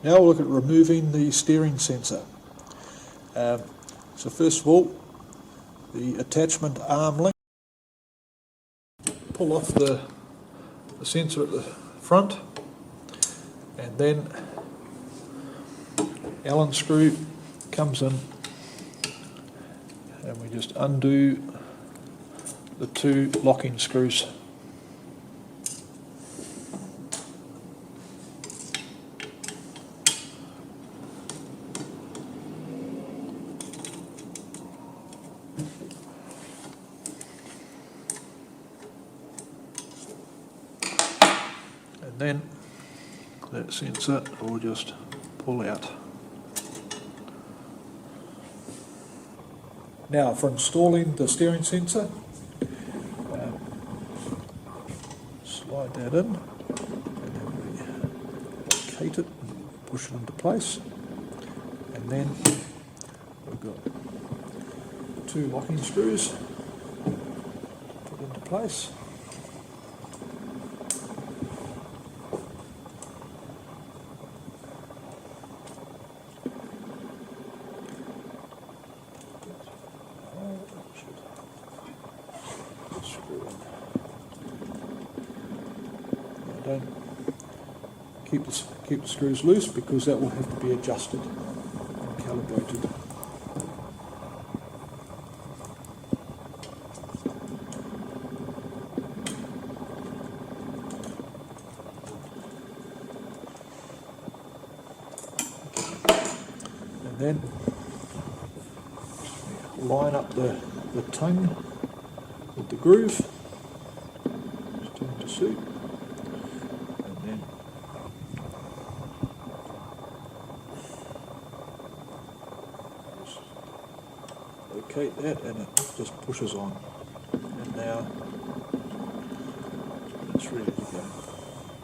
Now we'll look at removing the steering sensor. So first of all, the attachment arm link. Pull off the sensor at the front, and then Allen screw comes in, and we just undo the two locking screws. And then that sensor will just pull out. Now for installing the steering sensor, slide that in, and then we locate it and push it into place, and then we've got two locking screws put into place. Don't keep the screws loose, because that will have to be adjusted and calibrated. And then line up the tongue with the groove, just turn to suit. Locate that, and it just pushes on. And now